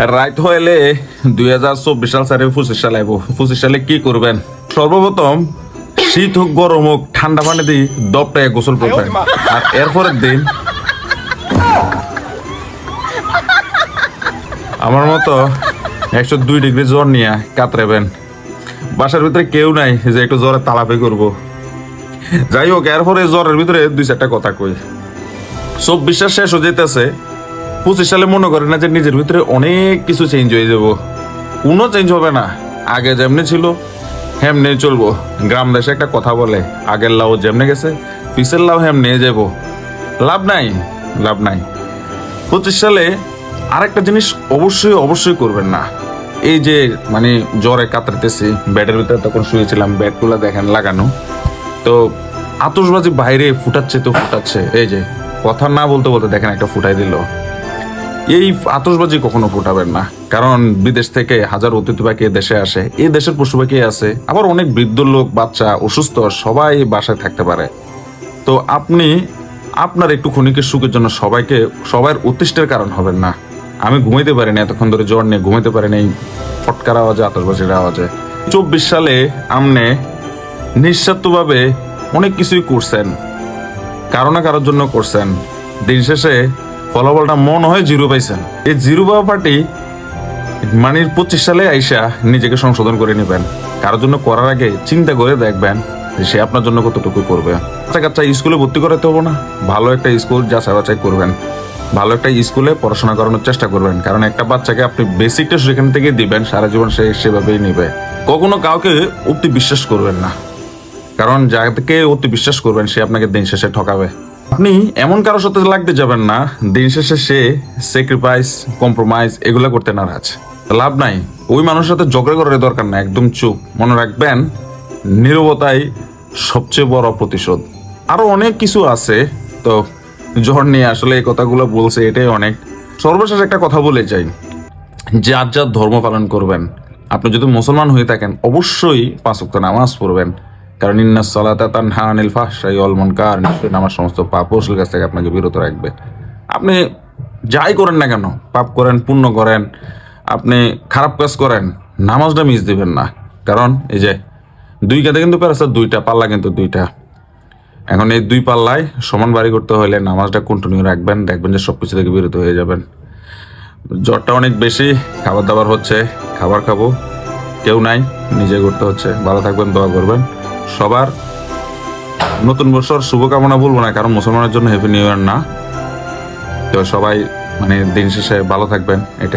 Right হইলে 2024 সাল সারে 25 সাল আইব। 25 সালে কি করবেন? সর্বপ্রথম শীত হোক গরম হোক ঠান্ডা পানি দিয়ে দপটায় গোসল করবেন, আর এরপরের দিন আমার মতো 102 ডিগ্রি জ্বর নিয়ে কাতরাবেন। বাসার ভিতরে কেউ নাই যে একটু জ্বরে তালাপি করব। যাই হোক, এরপরে জ্বরের ভিতরে 2-4টা কথা কই। 24 শেষ হয়ে যেতেছে, 25 সালে মনে করেন না যে নিজের ভিতরে অনেক কিছু চেঞ্জ হয়ে যাব। কোনো চেঞ্জ হবে না, আগে যেমনি ছিল হেমনে চলবো। গ্রাম দেশে একটা কথা বলে, আগের লাউ যেমনে গেছে পিছের লাউ হেমনে যাব। লাভ নাই, লাভ নাই। 25 সালে আরেকটা জিনিস অবশ্যই অবশ্যই করবেন না। এই যে মানে জ্বরে কাতরাতেছি, বেডের ভিতরে তখন শুয়েছিলাম, বেডগুলো দেখেন লাগানো, তো আতশবাজি বাইরে ফুটাচ্ছে তো ফুটাচ্ছে। এই যে কথা না বলতে বলতে দেখেন একটা ফুটাই দিল। এই আতশবাজি কখনো ফুটাবেন না, কারণ বিদেশ থেকে হাজার অতিথি পাখি দেশে আসে, এই দেশের পশু পাখি আছে, আবার অনেক বৃদ্ধ লোক, বাচ্চা, অসুস্থ সবাই বাসায় থাকতে পারে। তো আপনি আপনার একটু ক্ষণিকের সুখের জন্য সবার অতিষ্ঠের কারণ হবেন না। আমি ঘুমাইতে পারিনি এতক্ষণ ধরে, জ্বর নিয়ে ঘুমাইতে পারিনি ফটকার আওয়াজে, আতশবাজির আওয়াজে। 24 সালে আমনে নিঃস্বার্থভাবে অনেক কিছুই করছেন, কারো না কারোর জন্য করছেন। দিন শেষে ফলাফলটা মন হয় জিরো পাইছেন। এই জিরো পাওয়া পার্টি মানে 25 সালে আইসা নিজেকে সংশোধন করে নেবেন। কারোর জন্য করার আগে চিন্তা করে দেখবেন যে সে আপনার জন্য কতটুকু করবে। বাচ্চা কাচ্চা স্কুলে ভর্তি করাতে হবো না, ভালো একটা স্কুল যাচাই বাছাই করবেন, ভালো একটা স্কুলে পড়াশোনা করানোর চেষ্টা করবেন। কারণ একটা বাচ্চাকে আপনি বেসিকটা সেখান থেকে দিবেন, সারা জীবন সে সেভাবেই নিবে। কখনো কাউকে অতি বিশ্বাস করবেন না, কারণ যাকে অতি বিশ্বাস করবেন সে আপনাকে দিন শেষে ঠকাবে। আপনি এমন কারোর সাথে লাগতে যাবেন না দিন শেষে সে স্যাক্রিফাইস, কম্প্রোমাইজ এগুলো করতে নারাজ। লাভ নাই, ওই মানুষের সাথে ঝগড়া করার দরকার না, একদম চুপ। মনে রাখবেন নীরবতাই সবচেয়ে বড় প্রতিশোধ। আরো অনেক কিছু আছে, তো জ্বর নিয়ে আসলে এই কথাগুলো বলছে এটাই অনেক। সর্বশেষ একটা কথা বলে যাই, যার যার ধর্ম পালন করবেন। আপনি যদি মুসলমান হয়ে থাকেন অবশ্যই 5 ওয়াক্ত নামাজ পড়বেন, কারণ ইন্নাস সালাতা তানহা আনিল ফাহশাই ওয়াল মুনকার, নিশ্চয়ই নামাজ সমস্ত পাপ অশ্লীল কাছ থেকে আপনাকে বিরত রাখবে। আপনি যাই করেন না কেন, পাপ করেন, পুণ্য করেন, আপনি খারাপ কাজ করেন, নামাজটা মিস দিবেন না। কারণ এই যে 2 কাঁধে কিন্তু পেরেছে 2টা, পাল্লা কিন্তু 2টা। এখন এই 2 পাল্লায় সমান বাড়ি করতে হলে নামাজটা কন্টিনিউ রাখবেন, দেখবেন যে সবকিছু থেকে বিরত হয়ে যাবেন। জ্বরটা অনেক বেশি, খাবার দাবার হচ্ছে, খাবার খাবো, কেউ নাই, নিজে করতে হচ্ছে। ভালো থাকবেন, দোয়া করবেন। সবার নতুন বছর শুভকামনা বলবো না, কারণ মুসলমানের জন্য হ্যাপি নিউ ইয়ার না। তো সবাই মানে দিন শেষে ভালো থাকবেন, এটা